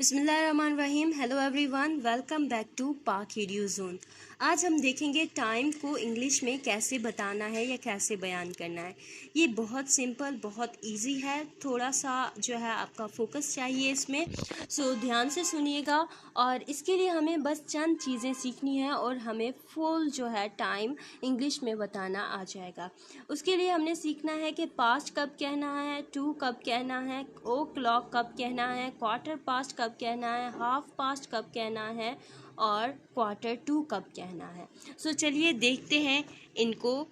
बिस्मिल्लाहिर्रहमानिर्रहीम। Hello everyone, welcome back to Pak radio zone. आज हम देखेंगे टाइम को इंग्लिश में कैसे बताना है या कैसे बयान करना है। ये बहुत सिंपल, बहुत इजी है। थोड़ा सा जो है आपका फोकस चाहिए इसमें, सो ध्यान से सुनिएगा। और इसके लिए हमें बस चंद चीज़ें सीखनी है और हमें फुल जो है टाइम इंग्लिश में बताना आ जाएगा। उसके लिए हमने सीखना है कि पास्ट कब कहना है, टू कब कहना है, ओ क्लॉक कब कहना है, क्वार्टर पास्ट कब कहना है, हाफ पास्ट कब कहना है और क्वार्टर टू कब कहना है। सो चलिए देखते हैं इनको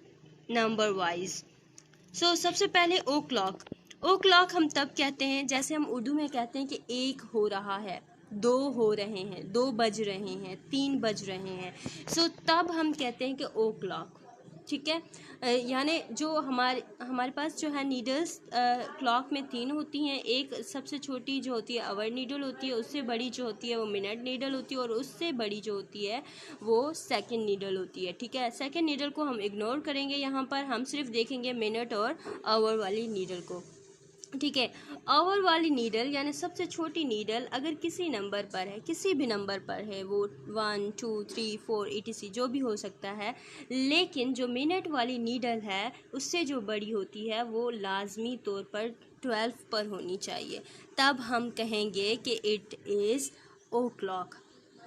नंबर वाइज। सो सबसे पहले ओ क्लॉक। ओ क्लॉक हम तब कहते हैं जैसे हम उर्दू में कहते हैं कि एक हो रहा है, दो हो रहे हैं, दो बज रहे हैं, तीन बज रहे हैं। सो तब हम कहते हैं कि ओ क्लॉक, ठीक है। यानी जो हमारे पास जो है नीडल्स क्लॉक में तीन होती हैं। एक सबसे छोटी जो होती है आवर नीडल होती है, उससे बड़ी जो होती है वो मिनट नीडल होती है और उससे बड़ी जो होती है वो सेकंड नीडल होती है, ठीक है। सेकंड नीडल को हम इग्नोर करेंगे, यहाँ पर हम सिर्फ देखेंगे मिनट और आवर वाली नीडल को, ठीक है। आवर वाली नीडल यानी सबसे छोटी नीडल अगर किसी नंबर पर है, किसी भी नंबर पर है, वो 1 2 3 4 etc जो भी हो सकता है, लेकिन जो मिनट वाली नीडल है उससे जो बड़ी होती है वो लाजमी तौर पर 12 पर होनी चाहिए। तब हम कहेंगे कि इट इज़ ओ क्लॉक,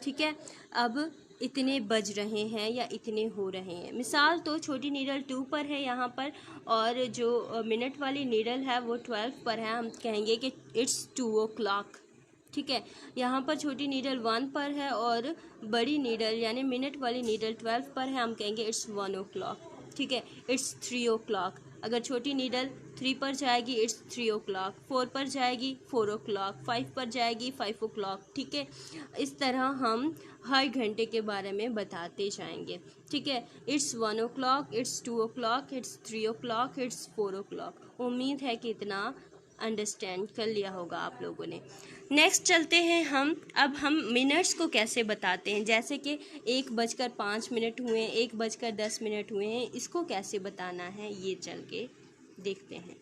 ठीक है। अब इतने बज रहे हैं या इतने हो रहे हैं। मिसाल तो छोटी नीडल 2 पर है यहाँ पर, और जो मिनट वाली नीडल है वो 12 पर है। हम कहेंगे कि इट्स 2 ओ क्लॉक, ठीक है। यहाँ पर छोटी नीडल 1 पर है और बड़ी नीडल यानी मिनट वाली नीडल 12 पर है। हम कहेंगे इट्स 1 ओ क्लॉक, ठीक है। It's 3 o'clock. अगर छोटी नीडल 3 पर जाएगी इट्स 3 ओ क्लॉक, 4 पर जाएगी 4 ओ क्लॉक, 5 पर जाएगी 5 ओ क्लॉक, ठीक है। इस तरह हम हर घंटे के बारे में बताते जाएंगे, ठीक है। It's 1 o'clock, it's 2 o'clock, it's 3 o'clock, it's 4 o'clock. उम्मीद है कि इतना अंडरस्टैंड कर लिया होगा आप लोगों ने। नेक्स्ट चलते हैं हम। अब हम मिनट्स को कैसे बताते हैं, जैसे कि 1:05 हुए, 1:10 हुए हैं, इसको कैसे बताना है ये चल के देखते हैं।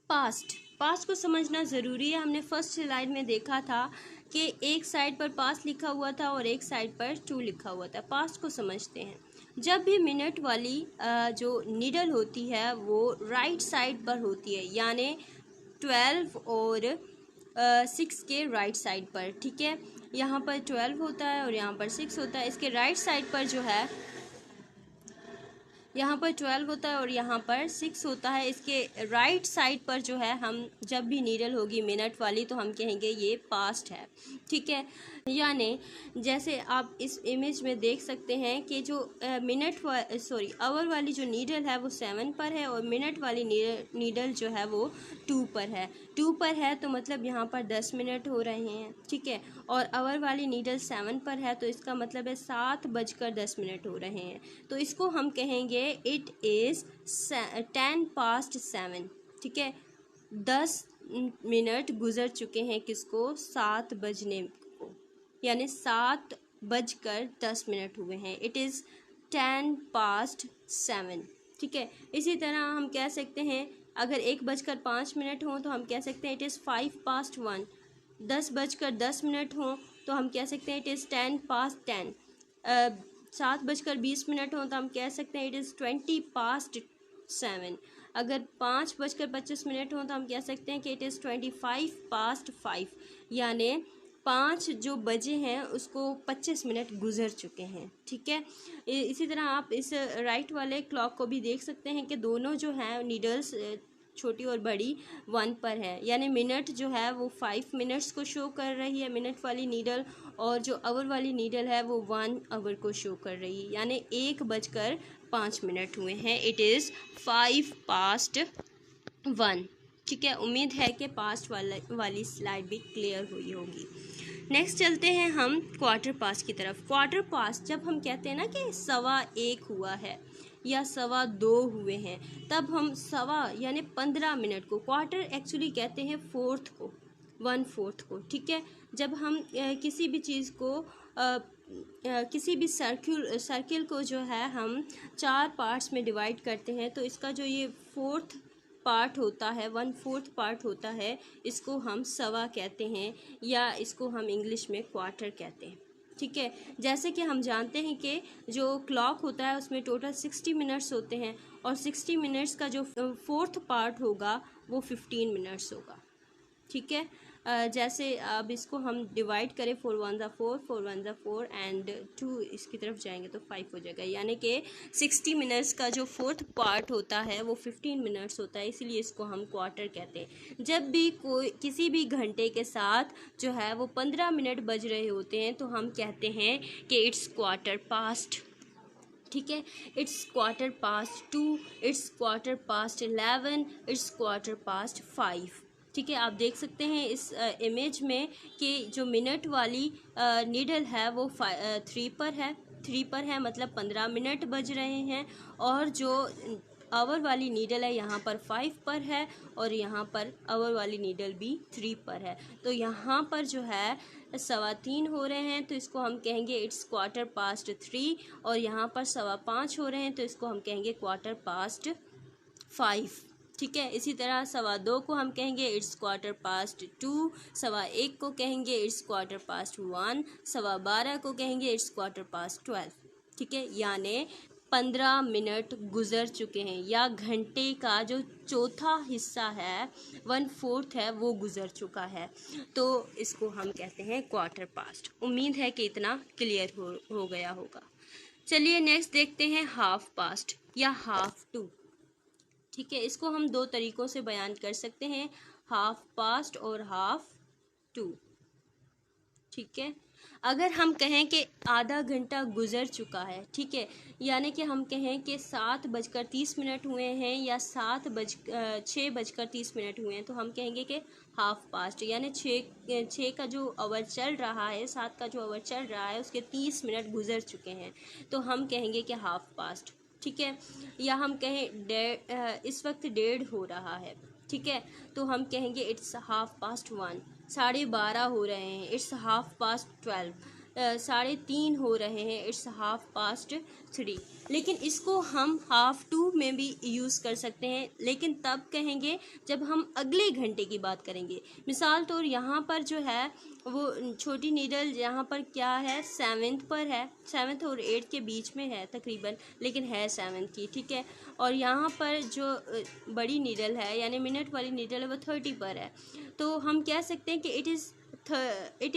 पास्ट को समझना ज़रूरी है। हमने फर्स्ट स्लाइड में देखा था कि एक साइड पर पास्ट लिखा हुआ था और एक साइड पर टू लिखा हुआ था। पास्ट को समझते हैं। जब भी मिनट वाली जो नीडल होती है वो राइट साइड पर होती है, यानी 12 और 6 के राइट साइड पर, ठीक है। यहाँ पर 12 होता है और यहाँ पर 6 होता है। इसके राइट साइड पर जो है यहाँ पर 12 होता है और यहाँ पर 6 होता है। इसके राइट साइड पर जो है हम जब भी नीडल होगी मिनट वाली तो हम कहेंगे ये पास्ट है, ठीक है। यानी जैसे आप इस इमेज में देख सकते हैं कि जो आवर वाली जो नीडल है वो 7 पर है और मिनट वाली नीडल जो है वो 2 पर है। 2 पर है तो मतलब यहाँ पर 10 मिनट हो रहे हैं, ठीक है। और आवर वाली नीडल 7 पर है तो इसका मतलब है 7:10 हो रहे हैं। तो इसको हम कहेंगे इट इज़ 10:07, ठीक है। 10 मिनट गुजर चुके हैं किसको, 7 बजने को, यानी 7:10 हुए हैं। इट इज़ 10:07, ठीक है। इसी तरह हम कह सकते हैं अगर 1:05 हो तो हम कह सकते हैं इट इज़ 5:1। 10:10 हों तो हम कह सकते हैं इट इज़ 10:10। 7:20 हो तो हम कह सकते हैं इट इज़ 20:07। अगर 5:25 हो तो हम कह सकते हैं कि इट इज़ 25:5, यानी 5 जो बजे हैं उसको 25 मिनट गुजर चुके हैं, ठीक है। इसी तरह आप इस राइट वाले क्लॉक को भी देख सकते हैं कि दोनों जो हैं नीडल्स छोटी और बड़ी 1 पर है, यानी मिनट जो है वो 5 मिनट्स को शो कर रही है मिनट वाली नीडल, और जो आवर वाली नीडल है वो 1 आवर को शो कर रही है, यानी 1:05 हुए हैं। इट इज़ 5:1, ठीक है। उम्मीद है कि पास्ट वाली स्लाइड भी क्लियर हुई होगी। नेक्स्ट चलते हैं हम क्वार्टर पास्ट की तरफ। क्वार्टर पास्ट जब हम कहते हैं ना कि 1:15 हुआ है या 2:15 हुए हैं, तब हम सवा यानी 15 मिनट को, क्वार्टर एक्चुअली कहते हैं फोर्थ को, 1/4 को, ठीक है। जब हम किसी भी चीज़ को किसी भी सर्किल को जो है हम 4 पार्ट्स में डिवाइड करते हैं तो इसका जो ये फोर्थ पार्ट होता है, 1/4 पार्ट होता है, इसको हम सवा कहते हैं या इसको हम इंग्लिश में क्वार्टर कहते हैं। ठीक है, जैसे कि हम जानते हैं कि जो क्लॉक होता है उसमें टोटल 60 मिनट्स होते हैं और 60 मिनट्स का जो 4th पार्ट होगा वो 15 मिनट्स होगा। ठीक है, जैसे अब इसको हम डिवाइड करें, 4 1 ज़ा 4, 4 1 ज़ा 4 एंड 2 इसकी तरफ जाएंगे तो 5 हो जाएगा, यानी कि 60 मिनट्स का जो 4th पार्ट होता है वो 15 मिनट्स होता है, इसीलिए इसको हम क्वार्टर कहते हैं। जब भी कोई किसी भी घंटे के साथ जो है वो 15 मिनट बज रहे होते हैं तो हम कहते हैं कि इट्स क्वार्टर पास्ट। ठीक है, it's quarter past 2, it's quarter past 11, it's quarter past 5। ठीक है, आप देख सकते हैं इस इमेज में कि जो मिनट वाली नीडल है वो 3 पर है, मतलब 15 मिनट बज रहे हैं, और जो आवर वाली नीडल है यहाँ पर 5 पर है और यहाँ पर आवर वाली नीडल भी 3 पर है। तो यहाँ पर जो है 3:15 हो रहे हैं तो इसको हम कहेंगे इट्स क्वार्टर पास्ट 3, और यहाँ पर 5:15 हो रहे हैं तो इसको हम कहेंगे क्वार्टर पास्ट 5। ठीक है, इसी तरह 2:15 को हम कहेंगे इट्स क्वार्टर पास्ट 2, 1:15 को कहेंगे इट्स क्वार्टर पास्ट 1, 12:15 को कहेंगे इट्स क्वार्टर पास्ट 12। ठीक है, यानी 15 मिनट गुजर चुके हैं, या घंटे का जो चौथा हिस्सा है 1/4 है वो गुजर चुका है, तो इसको हम कहते हैं क्वार्टर पास्ट। उम्मीद है कि इतना क्लियर हो गया होगा। चलिए नेक्स्ट देखते हैं हाफ पास्ट या हाफ टू। ठीक है, इसको हम 2 तरीक़ों से बयान कर सकते हैं, हाफ पास्ट और हाफ टू। ठीक है, अगर हम कहें कि आधा घंटा गुजर चुका है, ठीक है, यानी कि हम कहें कि 7:30 हुए हैं या 6:30 हुए हैं, तो हम कहेंगे कि हाफ पास्ट, यानी 6 का जो आवर चल रहा है, 7 का जो आवर चल रहा है उसके 30 मिनट गुजर चुके हैं, तो हम कहेंगे कि हाफ पास्ट। ठीक है, या हम कहें इस वक्त 1:30 हो रहा है, ठीक है, तो हम कहेंगे इट्स हाफ पास्ट 1। 12:30 हो रहे हैं, इट्स हाफ पास्ट 12। 3:30 हो रहे हैं, इट्स हाफ पास्ट 3। लेकिन इसको हम हाफ टू में भी यूज़ कर सकते हैं, लेकिन तब कहेंगे जब हम अगले घंटे की बात करेंगे। मिसाल तौर यहाँ पर जो है वो छोटी नीडल यहाँ पर क्या है, 7th पर है, 7th और 8 के बीच में है तकरीबन, लेकिन है 7th की। ठीक है, और यहाँ पर जो बड़ी नीडल है यानी मिनट वाली नीडल है वो 30 पर है, तो हम कह सकते हैं कि इट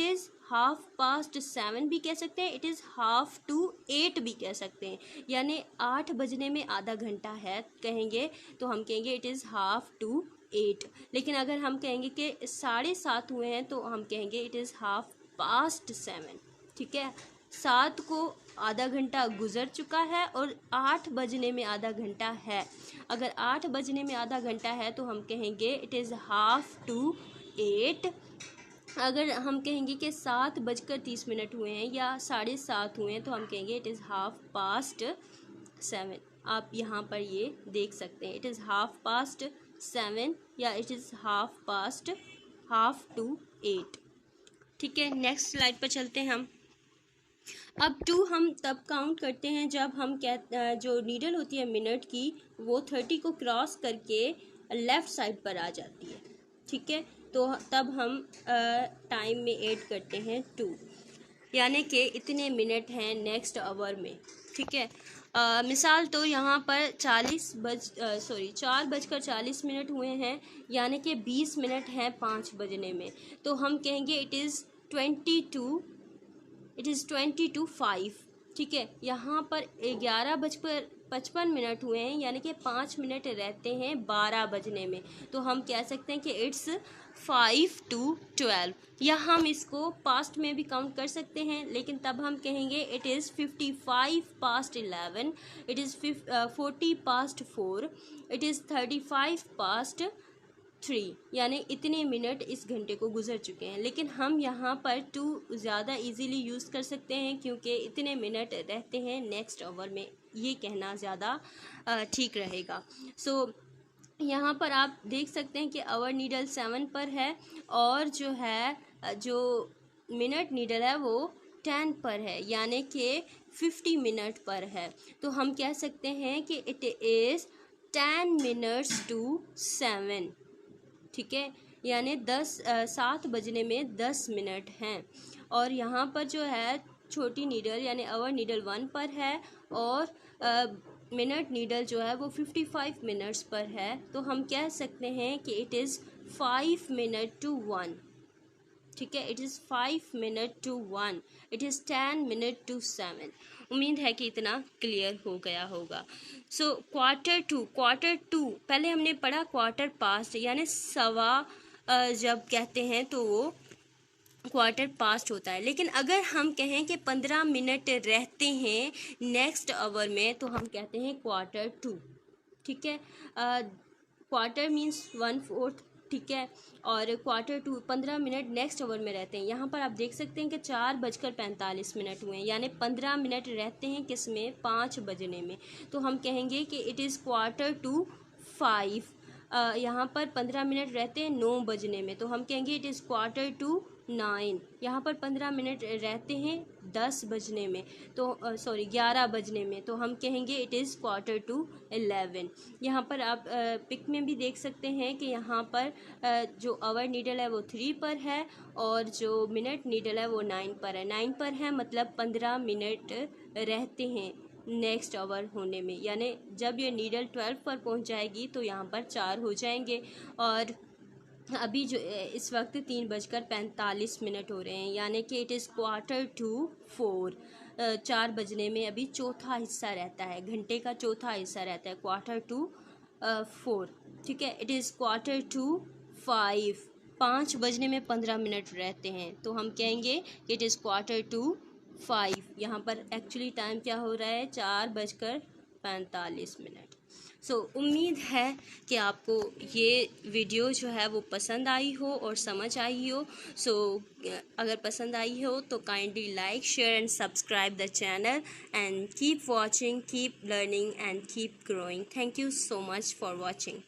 इज़ हाफ पास्ट 7 भी कह सकते हैं, इट इज़ हाफ टू 8 भी कह सकते हैं, यानी 8 बजने में आधा घंटा है कहेंगे तो हम कहेंगे इट इज़ हाफ टू 8। लेकिन अगर हम कहेंगे कि 7:30 हुए हैं तो हम कहेंगे इट इज़ हाफ पास्ट 7। ठीक है, 7 को आधा घंटा गुजर चुका है और 8 बजने में आधा घंटा है। अगर 8 बजने में आधा घंटा है तो हम कहेंगे इट इज़ हाफ टू 8। अगर हम कहेंगे कि 7:30 हुए हैं या 7:30 हुए हैं तो हम कहेंगे इट इज़ हाफ पास्ट 7। आप यहाँ पर ये देख सकते हैं, इट इज़ हाफ पास्ट 7 या it is half past half to 8। ठीक है, नेक्स्ट स्लाइड पर चलते हैं हम। अब 2 हम तब काउंट करते हैं जब हम जो नीडल होती है मिनट की वो 30 को क्रॉस करके लेफ़्ट साइड पर आ जाती है। ठीक है, तो तब हम टाइम में ऐड करते हैं 2, यानी कि इतने मिनट हैं नेक्स्ट आवर में। ठीक है, मिसाल तो यहाँ पर 4:40 हुए हैं, यानी कि 20 मिनट हैं 5 बजने में, तो हम कहेंगे इट इज़ 20:5। ठीक है, यहाँ पर 11:55 हुए हैं, यानी कि 5 मिनट रहते हैं 12 बजने में, तो हम कह सकते हैं कि इट्स 5:12। या हम इसको पास्ट में भी काउंट कर सकते हैं, लेकिन तब हम कहेंगे it is 55:11, it is 40:4, it is 35:3, यानी इतने मिनट इस घंटे को गुजर चुके हैं। लेकिन हम यहाँ पर 2 ज़्यादा इजीली यूज़ कर सकते हैं क्योंकि इतने मिनट रहते हैं नेक्स्ट आवर में, ये कहना ज़्यादा ठीक रहेगा। सो यहाँ पर आप देख सकते हैं कि आवर नीडल 7 पर है और जो मिनट नीडल है वो 10 पर है, यानी कि 50 मिनट पर है, तो हम कह सकते हैं कि इट इज़ 10 minutes to 7, ठीक है, यानी 7 बजने में 10 मिनट हैं। और यहाँ पर जो है छोटी नीडल यानी आवर नीडल 1 पर है और मिनट नीडल जो है वो 55 मिनट्स पर है। तो हम कह सकते हैं कि इट इज़ 5 मिनट टू 1, ठीक है, it is 5 minute to 1, it is 10 minute to 7। उम्मीद है कि इतना क्लियर हो गया होगा। सो क्वार्टर टू पहले हमने पढ़ा क्वार्टर पास्ट यानी सवा जब कहते हैं तो वो क्वार्टर पास्ट होता है। लेकिन अगर हम कहें कि 15 मिनट रहते हैं नेक्स्ट आवर में तो हम कहते हैं क्वार्टर टू, ठीक है। क्वार्टर मीन्स 1/4, ठीक है, और quarter to 15 minute next hour में रहते हैं। यहाँ पर आप देख सकते हैं कि 4:45 हुए हैं, यानी 15 मिनट रहते हैं किस में, 5 बजने में। तो हम कहेंगे कि इट इज़ क्वार्टर टू 5। यहाँ पर 15 मिनट रहते हैं 9 बजने में, तो हम कहेंगे इट इज़ क्वार्टर टू 9। यहाँ पर 15 मिनट रहते हैं 10 बजने में, तो 11 बजने में, तो हम कहेंगे इट इज़ क्वार्टर टू 11। यहाँ पर आप पिक में भी देख सकते हैं कि यहाँ पर जो आवर नीडल है वो 3 पर है और जो मिनट नीडल है वो 9 पर है। 9 पर है मतलब 15 मिनट रहते हैं नेक्स्ट आवर होने में, यानी जब ये नीडल 12 पर पहुँच जाएगी तो यहाँ पर 4 हो जाएंगे। और अभी जो इस वक्त 3:45 हो रहे हैं, यानी कि इट इज़ क्वार्टर टू 4। 4 बजने में अभी चौथा हिस्सा रहता है, घंटे का चौथा हिस्सा रहता है, क्वार्टर टू 4, ठीक है। इट इज़ क्वार्टर टू 5, 5 बजने में 15 मिनट रहते हैं, तो हम कहेंगे कि इट इज़ क्वार्टर टू 5। यहाँ पर एक्चुअली टाइम क्या हो रहा है, 4:45। सो उम्मीद है कि आपको ये वीडियो जो है वो पसंद आई हो और समझ आई हो। सो अगर पसंद आई हो तो kindly like, share and subscribe the channel and keep watching, keep learning and keep growing. Thank you so much for watching.